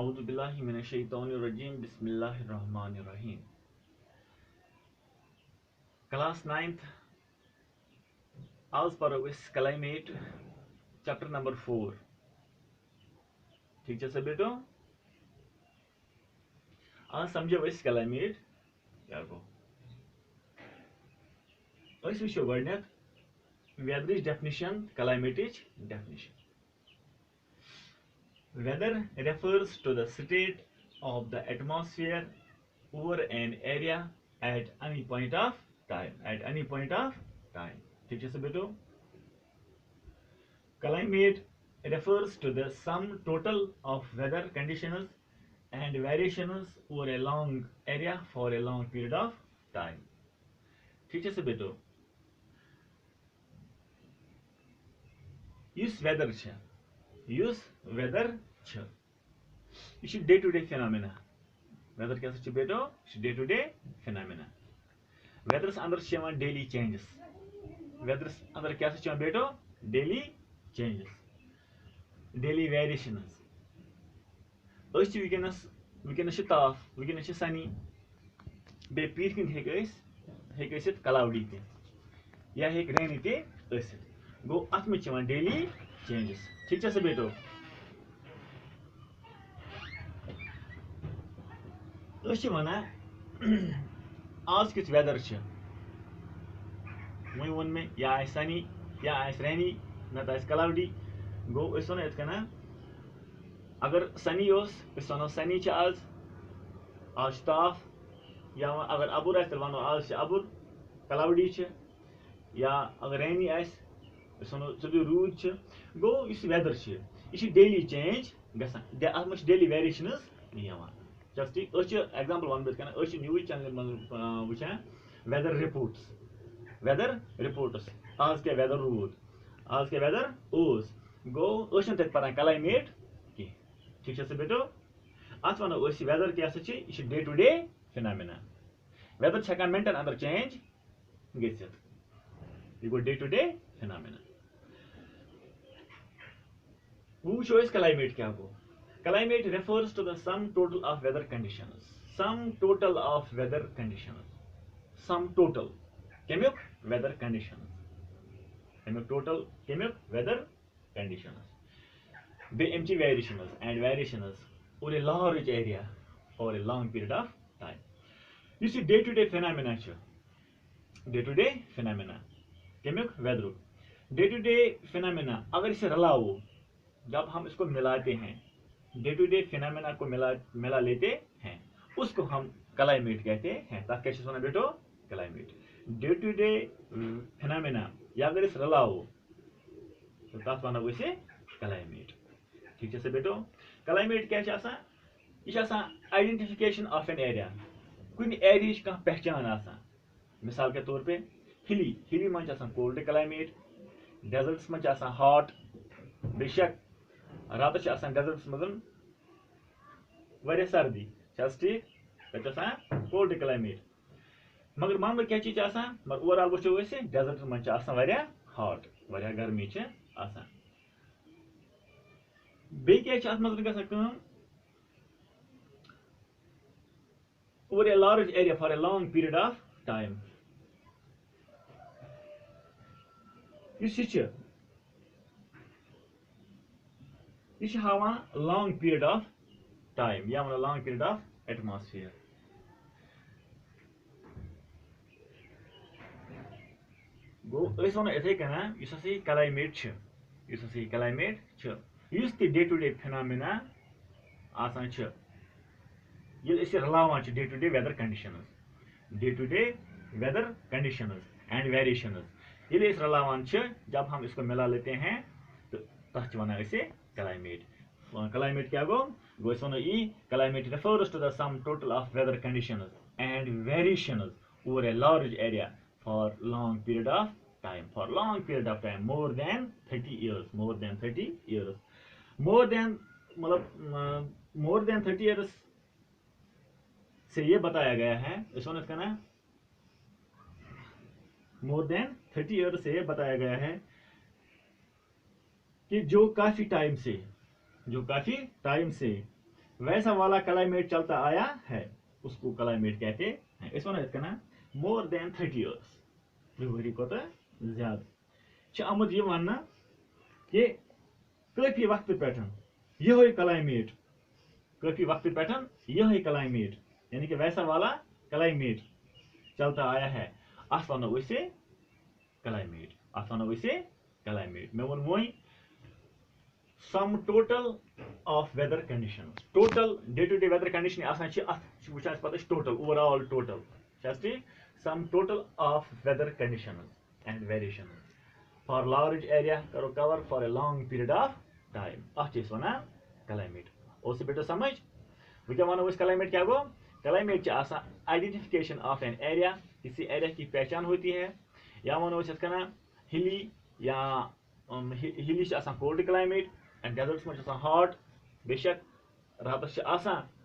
A'udhu billahi minash shaitanir rajim. Bismillahir rahmanir rahim. Class 9th. आज पढ़ो इस climate chapter number 4. ठीक है सब बेटो. आज समझो इस क्लाइमेट क्या गो. इस विषय गडनेथ weather definition climate definition. Weather refers to the state of the atmosphere over an area at any point of time. At any point of time. ठीक है सब बेटो. Climate refers to the sum total of weather conditions and variations over a long area for a long period of time. ठीक है सब बेटो. Use weather छ. Use weather छ. This is day-to-day phenomena. Weather क्या सच बेटो? Day-to-day phenomena. Weather's अंदर छ daily changes. Weather's अंदर क्या सच बेटो? Daily changes. Daily variations. अस वुनकस ताफ, वुनकस सनी, बे पीर किन हेक क्लाउडी ते या हेक रेनी ते गो अत मे डेली चेंजेस. ठीक है बेटो. वना आज किस वेदर वो वोन मे या सनी या रेनी नत क्लाउडी. गो वो इत अगर सनी वो सनी आज ताफ. या अगर अबुर वो आज अबुर. क्लाउडी या अगर रेनी वो रूद. गो इस वेदर यह डेली चेंज गो डेली वेरिएशनस चल ठीक. एग्जाम्पल वन बह न्यूज चैनल मज वुचान वेदर रिपोर्ट्स. वेदर रिपोर्ट्स आज क्या वेदर रूद, आज क्या वेदर ओस. गो तक पान क्लाइमेट कह. ठीक है बेटो. अत वनो वेदर क्या यह day to day phenomena. Weather हेकान मिनटन अंदर चेंज गसित. यह गो डे टू डे फिनोमिना. वो क्लाइमेट क्या गो. Climate refers to the sum total of weather conditions. Sum total of weather conditions. Sum total. Kemuk weather conditions. Kemuk total. Kemuk weather conditions. They empty variations and variations over a large area for a long period of time. You see day-to-day phenomena. Day-to-day phenomena. Kemuk weather. Day-to-day phenomena. अगर इसे रलाओ, जब हम इसको मिलाते हैं, day to day phenomena को मिला लेते हैं, उसको हम क्लाइमेट कहते हैं. तक क्या बेटो climate. Day to day phenomena या अगर इस रलाओ तो तथ वन क्लाइमेट. ठीक है बेटो. क्लाइमेट क्या यह आइडेंटिफिकेशन ऑफ एन एरिया. कुन एरिया कह पहचान. मिसाल के तौर पे हिली मज कोल्ड क्लाइमेट. डेजर्ट्स मज हॉट. बेशक रात डेजर्ट्स मज वारिया सर्दी. ठीक तक कोल्ड क्लाइमेट. मगर मामला क्या चीज मगर ओवरऑल वो डेजर्ट्स मज वारिया हॉट, वारिया गर्मी क्या मज over a large area for a long period of time. This is how a long period of time. Yeah, a long period of atmosphere. Go. This one is a you see climate. You see climate. Use the day-to-day phenomena. Asan ch. You is relevant to day-to-day weather conditions. Day-to-day weather conditions and variations. ये इस relevant च जब हम इसको मिला लेते हैं तो तथ वना इसे climate. Climate क्या गो इसको ई. Climate refers to the sum total of weather conditions and variations over a large area for long period of time. For long period of time, more than 30 years. More than 30 years. More than 30 years से ये बताया गया है. इसको इसका ना more than 30 years से बताया गया है कि जो काफी टाइम से वैसा वाला क्लाइमेट चलता आया है, उसको क्लाइमेट कहते हैं। इस वन कना मोर देन 30 years, वरी कोत ज्यादा आमुत यह वन कि काफी वक्त पे यह क्लाइमेट, काफी वक्त पे यह क्लाइमेट, यानी कि वैसा वाला क्लाइमेट चलता आया है, अस वनो क्लाइमेट, अस वनो क्लाइमेट। मे वो वही sum total of weather condition, total day to day weather condition वो पता टोटल ओवरऑल टोटल ठीक, sum total of weather condition and variation for large area करो cover for a long period of time, अस वन climate. उस बेटो समझ वो क्या वो क्लाइमेट क्या गो, climate identification of an area, किसी एरिया की पहचान होती है, या वो हिली या hilly cold climate and desserts में हॉट, बेशक रात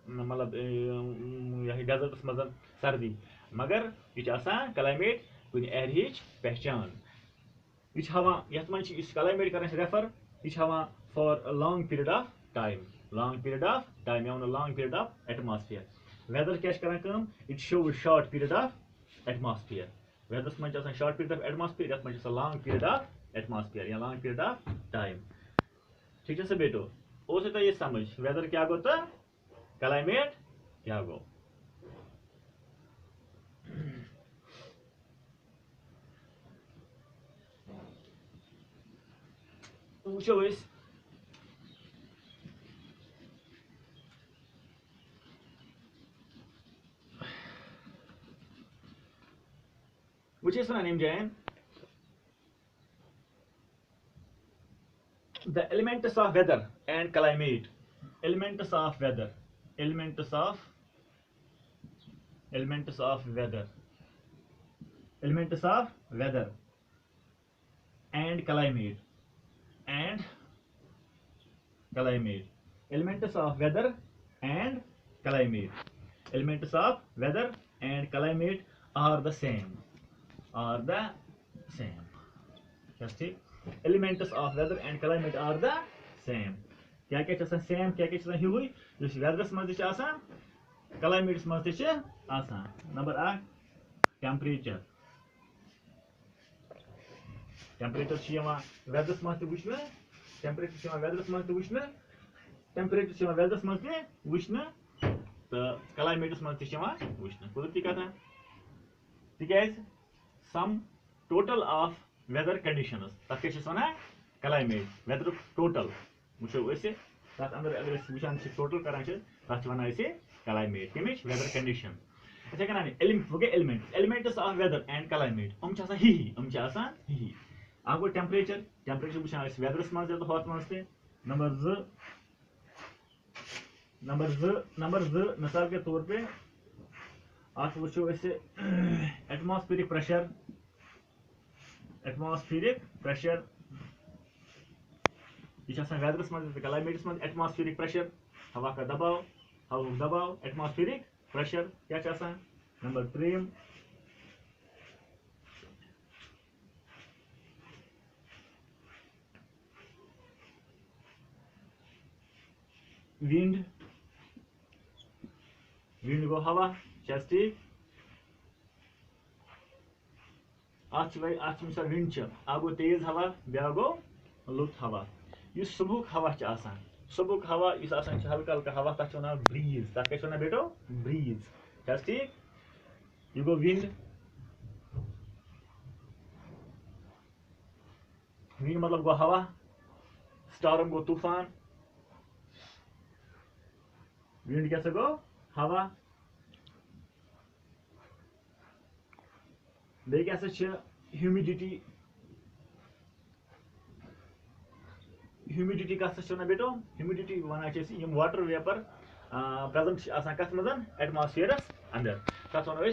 मतलब डेजर्ट्स मज सर्दी, मगर यह क्लाइमेट कुछ एरिया पहचान, यह हावान यथ मन क्लाइमेट कर रेफर, यह हावान for long period of time, long period of time या long period of atmosphere. Weather क्या कर it shows short period of atmosphere, वेदर्स मन शॉर्ट पीरियड ऑफ एटमॉस्फेयर, यथ मन लॉन्ग पीरियड ऑफ एटमॉस्फेयर या लॉन्ग पीरियड ऑफ टाइम। ठीक है बेटो, उस ये समझ वेदर क्या गो तो क्लाइमेट क्या गो। वो which is an Jain, the elements of weather and climate, elements of weather, elements of weather, elements of weather and climate, and climate, elements of weather and climate, elements of weather and climate are the same, are the same, just see, elements of weather and climate are the same, क्या क्या चीज़ same क्या क्या चीज़ हुई जो वेदरस मज climates मज number 1 temperature, temperature वेदरस मज वुचन, temperature वेदरस मज वुचन, टेम्परेचर वेदरस मज वुचन तो क्लाइमेट्स मज वुचन, कुदरती कथा तिकाज sum total of weather conditions तक वन क्लाइमेट, वेदर टोटल वो तथ अंदर अगर वुचान टोटल करान तथ वन क्लाइमेट तमिच वेदर कंडीशन। इथे कन वो गए elements of weather and climate ही ही अ गो टेम्परेचर, टेम्परेचर वुचान वेदरस मज हथ मज ते। नंबर 2 मिसाल के तौर पे अत वो एटमॉस्फेरिक प्रेशर, एटमॉस्फेरिक प्रेशर यह वेदरस मज क्लाइमेट्स मज एटमॉस्फेरिक प्रेशर, हवा का दबाव, हवा दबाव एटमॉस्फेरिक प्रेशर क्या। नंबर 3 विंड, विंड गो हवा ठीक, मिसाल विंड आ गो तेज हवा, ब्या गो लुत हवा, इस सुबह हवा सुबह हवा इस हल्का हल्का हवा तक वन ब्रीज, तक क्या वन बेटो ब्रीज ठीक, यह गो विंड, विंड मतलब गो हवा, स्टॉर्म गो तूफान, विंड क्या गो हवा, बे क्या ह्यूमिडिटी, ह्यूमिडिटी कस बेटो, humidity one water vapour present कत मज एटमॉस्फेयरस अंदर, तथ वो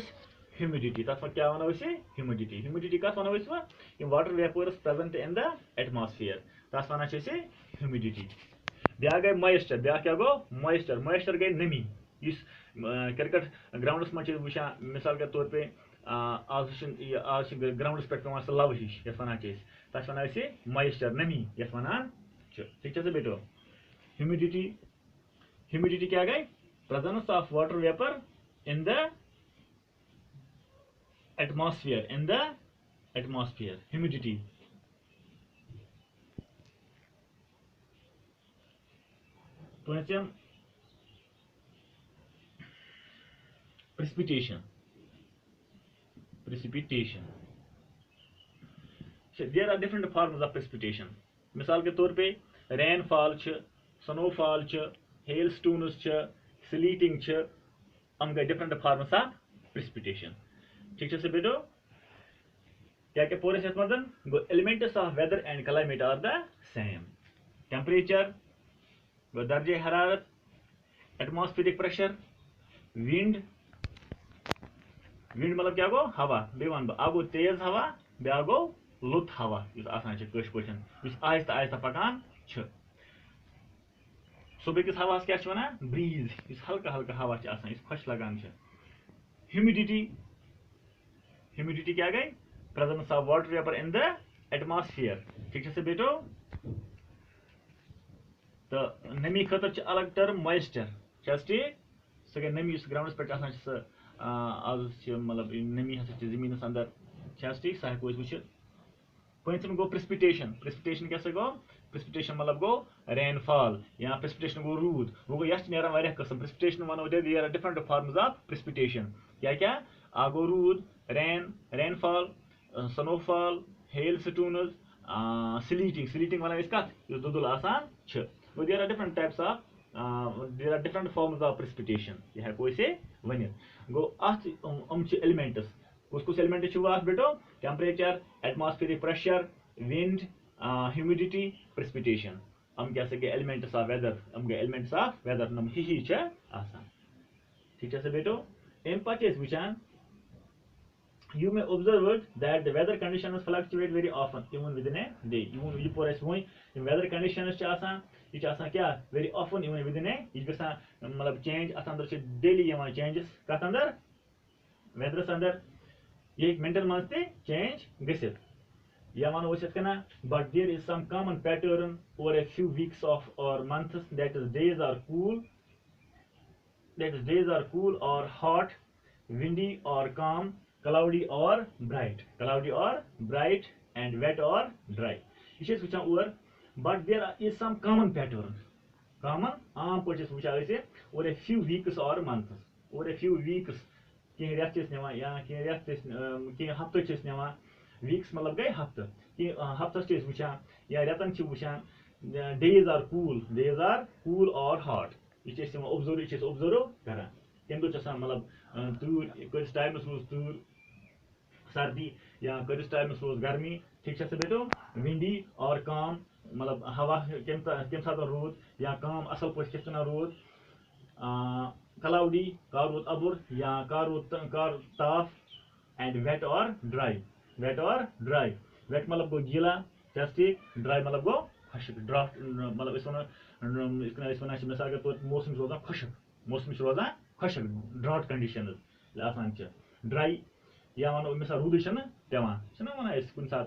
ह्यूमिडिटी, तथ क्या वो ह्यूमिडिटी, ह्यूमिडिटी कत वो water vapours present in the atmosphere, तथ वन ह्यूमिडिटी। ब्या गई मॉइस्चर, ब्या क्या गो मॉइस्चर, मॉइस्चर गई नमी, इस क्रिकेट ग्राउंडस मज वुचान मिसाल के तौर पे आज ग्राउंडस पे पे लव हिश ये वन तथ वन मॉइस्चर नमी ये वन ठीक है बेटो। ह्यूमिडिटी, ह्यूमिडिटी क्या गई? Presence of water vapour in the atmosphere, in the atmosphere, humidity. Potassium precipitation, precipitation. So there are different forms of precipitation. मिसाल के तौर पे रेनफॉल, स्नोफॉल, हेल स्टोन्स, स्लीटिंग, हम गए डिफरेंट फॉर्म्स ऑफ प्रेसिपिटेशन। ठीक है बेटो, क्या क्या पूरे यथ मज गो elements of weather and climate are the same. Temperature गो दर्जे हरारत, एटमॉस्फेरिक प्रेशर, विंड, विंड मतलब क्या गो हवा, बे वन बह गो तेज हवा, ब्या गो लुत हवा, कश पे आहिस्ता आहिस्ता पकान। सुबह हवा क्या वन ब्रीज, हल्का हल्का हवा खुश लगान। ह्यूमिडिटी, ह्यूमिडिटी क्या गई? Presence of water vapour in the atmosphere. ठीक है बेटो, तो नमी खतर अलग टर्म मॉइस्चर, ठीक, सह गई नमी ग्राउंडस पे आज मतलब नमी हसा जमीन अंदर, ठीक, सह हेको वो। पम गो प्रेसिपिटेशन, प्रेसिपिटेशन क्या गो? प्रेसिपिटेशन मतलब गो रेनफॉल या प्रेसिपिटेशन गो रूद। वो गो यह नारान वारिया किस्म प्रेसिपिटेशन वनो there are different forms of precipitation. क्या क्या? आ गो रूद, rainfall, snowfall, hail stones, sleeting, sleeting वन कत दुदुल आसान। There are different types of, there are different forms of precipitation, यह हेको वन गो। अत एलिमेंट्स, कुछ एलिमेंट बेटो? Temperature, atmospheric pressure, wind, humidity, precipitation. हम क्या गए एलिमेंट्स ऑफ वेदर, हम गए एलिमेंट्स ऑफ वेदर, नम ही आसान। ठीक है बेटो, अम पे वुचान you may observe that the weather conditions fluctuate very often even within a day। ये पोर वो weather conditions यह क्या very often even within a, यह मतलब चेंज अत अंदर डेली चेंजेस कत अंदर वेदरस अंदर, ये मेंटल मज चेंज गसित या वनो but there is some common pattern over a few weeks of or months, that is days are cool or hot, windy or calm, cloudy or bright, and wet or dry। ये वो, but there is some common pattern, common आम पे वो over a few weeks or months, over a few weeks कह रेत या कह हफ्त नवान। वीक्स मतलब गई हफ्त, कह हफ्तस वुचान या रेतन वुचान डेज आर कूल और हॉट। यह ऑब्जर्व करान। तम दह मतलब तूर, कस टाइम रोज तूर सर्दी या कस टाइम रोज गर्मी। ठीक है बेटो, विंडी और काम मतलब हवा कम सात रूद या काम असल पे किस रूद, क्लाउडी कर रोद अबुर या कर ताफ, एंड वेट और ड्राई, वेट मतलब गो गीला, ठीक, ड्राई मतलब गो खुशक, ड्राफ्ट मतलब वन मिसाल के तौर मौसम रोजान खुशक, रोजान खुशक, ड्राउट कंडीशन आसान। ड्राई या वनो मिसाल रूद पेवान वन कुन सात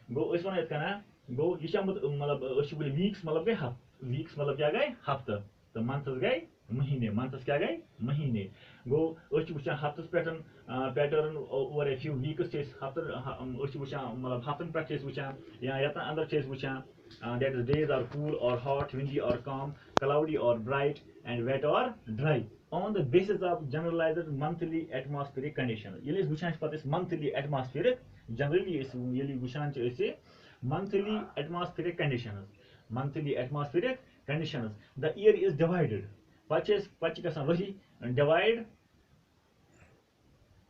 गो वन गो यह मतलब वीक्स मतलब गई हफ्त, वीक्स मतलब क्या गई हफ्त, तो मंथस गई महीने, मंथस क्या गई महीने। गो वुचान हफ्तस पे pattern over a few weeks हफ्त वुचान मतलब हफ्तन पे वुचान या रेतन अंदर वुचान, that is days are cool और हॉट, विंडी और काम, क्लाउडी और ब्राइट, एंड वेट और dry on the basis of generalized monthly atmospheric conditions। ये वुचान पे monthly atmospheric, generally वुचान monthly atmospheric conditions, the year is divided, पे वही divide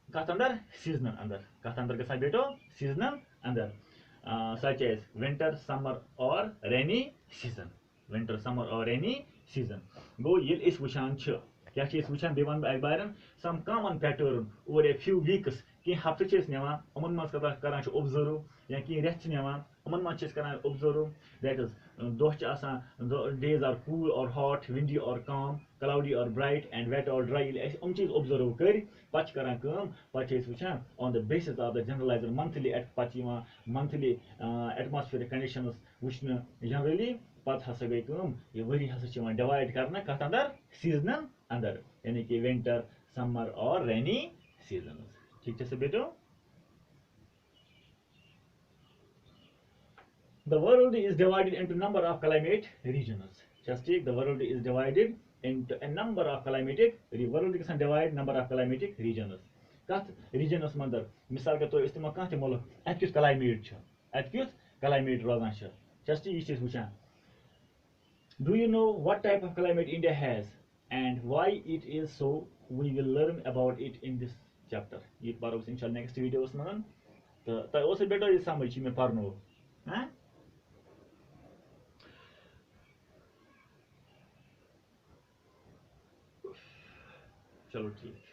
कत अंदर सीजनल अंदर, कत अंदर गसा बेटो सीजनल अंदर, such as winter, summer और rainy season, winter, summer और rainy season। गो ये वुचान क्या वुचान बे वन अक बार some common pattern over a few weeks, कह हफ्त नवान उमन मज करान ऑब्जर्व या कह रेत नवान उमन मज करान observe, that is the days are cool और हॉट, विंडी और काम, क्लाउडी और ब्राइट, एंड वेट और ड्राई। चीज ऑब्जर्व कर पे करान पे वुचान on the basis of the generalized monthly पे मंथली एटमॉस्फेरिक कंडीशंस वुचन जनरली पत हसा गई कम ये वरी हसा डिवाइड करना कत अंदर सीजनन अंदर यानी कि विंटर समर और रेनी सीजन ठीक है बेटो the world is divided into number of climate regions just take the world is divided into a number of climatic world is divide number of climatic regions कत regions मंदर मिसाल के तौर इस्तेमाल कहाँ ते मुल्क अत क्युत climate छ अत क्युत climate रोजान छ just ये चीज वुचान do you know what type of climate India has and why it is so we will learn about it in this chapter ये पढ़ो इंशाल्लाह next videos में तो तय ओसे बेटो ये समझ में पढ़नो हाँ चलो ठीक